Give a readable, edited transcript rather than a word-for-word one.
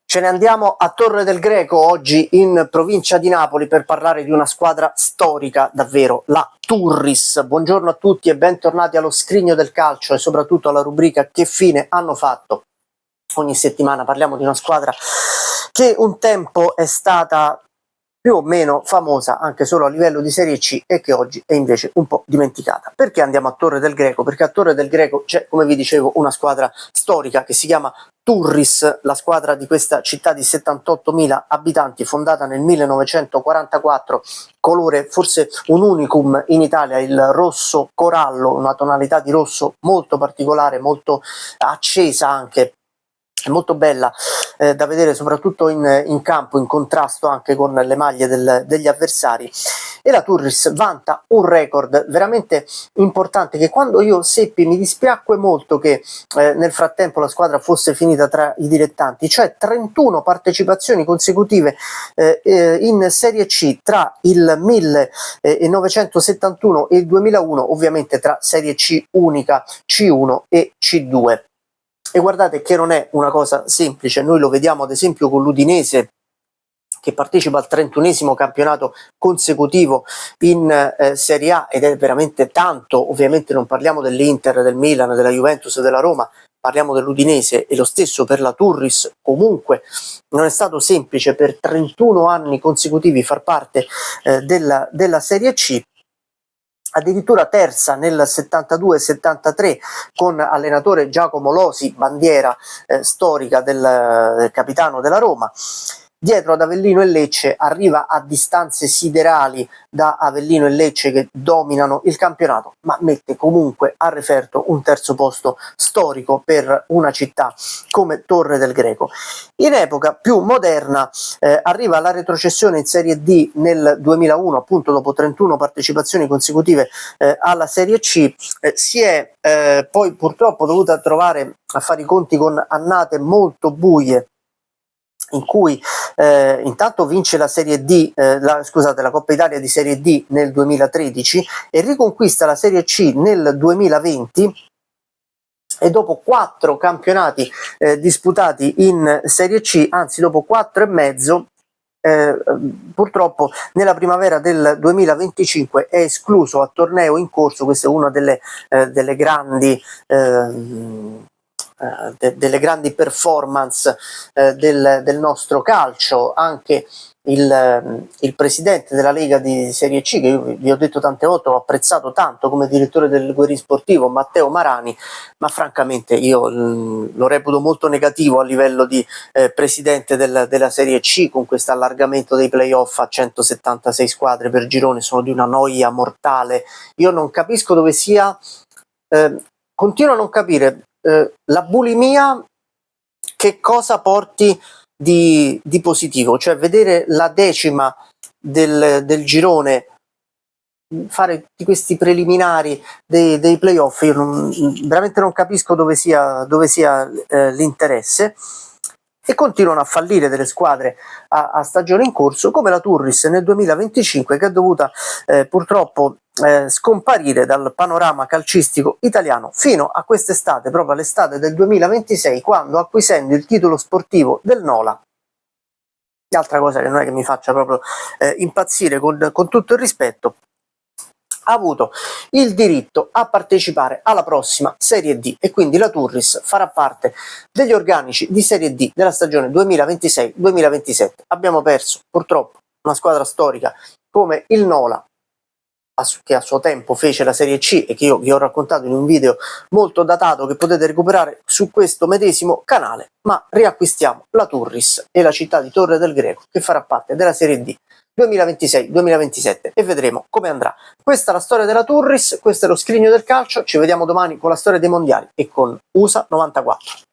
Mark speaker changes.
Speaker 1: Ce ne andiamo a Torre del Greco, oggi in provincia di Napoli, per parlare di una squadra storica davvero, la Turris. Buongiorno a tutti e bentornati allo Scrigno del Calcio e soprattutto alla rubrica Che fine hanno fatto. Ogni settimana parliamo di una squadra che un tempo è stata più o meno famosa anche solo a livello di Serie C e che oggi è invece un po' dimenticata. Perché andiamo a Torre del Greco? Perché a Torre del Greco c'è, come vi dicevo, una squadra storica che si chiama Turris, la squadra di questa città di 78.000 abitanti, fondata nel 1944, colore forse un unicum in Italia, il rosso corallo, una tonalità di rosso molto particolare, molto accesa anche, molto bella da vedere soprattutto in campo, in contrasto anche con le maglie degli avversari. E la Turris vanta un record veramente importante che quando io seppi mi dispiacque molto che nel frattempo la squadra fosse finita tra i dilettanti, cioè 31 partecipazioni consecutive in Serie C tra il 1971 e il 2001, ovviamente tra Serie C unica, C1 e C2. E guardate che non è una cosa semplice, noi lo vediamo ad esempio con l'Udinese, che partecipa al 31esimo campionato consecutivo in Serie A, ed è veramente tanto. Ovviamente non parliamo dell'Inter, del Milan, della Juventus, della Roma, parliamo dell'Udinese, e lo stesso per la Turris. Comunque non è stato semplice per 31 anni consecutivi far parte della Serie C. Addirittura terza nel 72-73 con allenatore Giacomo Losi, bandiera storica del capitano della Roma. Dietro ad Avellino e Lecce arriva a distanze siderali da Avellino e Lecce, che dominano il campionato, ma mette comunque a referto un terzo posto storico per una città come Torre del Greco. In epoca più moderna arriva la retrocessione in Serie D nel 2001, appunto dopo 31 partecipazioni consecutive alla Serie C. Si è poi purtroppo dovuta trovare a fare i conti con annate molto buie, in cui intanto vince la Serie D, la Coppa Italia di Serie D nel 2013 e riconquista la Serie C nel 2020, e dopo 4 campionati disputati in Serie C, anzi dopo 4 e mezzo, purtroppo nella primavera del 2025 è escluso a torneo in corso. Questa è una delle grandi delle grandi performance del nostro calcio. Anche il presidente della Lega di Serie C, che io vi ho detto tante volte ho apprezzato tanto come direttore del Guerin Sportivo, Matteo Marani, ma francamente io lo reputo molto negativo a livello di presidente della Serie C, con questo allargamento dei playoff a 176 squadre per girone. Sono di una noia mortale. Io non capisco dove sia, continuo a non capire la bulimia che cosa porti di positivo, cioè vedere la decima del girone, fare di questi preliminari dei playoff. Io veramente non capisco dove sia l'interesse, e continuano a fallire delle squadre a stagione in corso, come la Turris nel 2025, che è dovuta purtroppo scomparire dal panorama calcistico italiano fino a quest'estate, proprio all'estate del 2026, quando, acquisendo il titolo sportivo del Nola, altra cosa che non è che mi faccia proprio impazzire, con tutto il rispetto, ha avuto il diritto a partecipare alla prossima Serie D, e quindi la Turris farà parte degli organici di Serie D della stagione 2026-2027. Abbiamo perso purtroppo una squadra storica come il Nola, che a suo tempo fece la Serie C e che io vi ho raccontato in un video molto datato che potete recuperare su questo medesimo canale, ma riacquistiamo la Turris e la città di Torre del Greco, che farà parte della Serie D 2026-2027, e vedremo come andrà. Questa è la storia della Turris, questo è lo Scrigno del Calcio. Ci vediamo domani con la storia dei mondiali e con USA 94.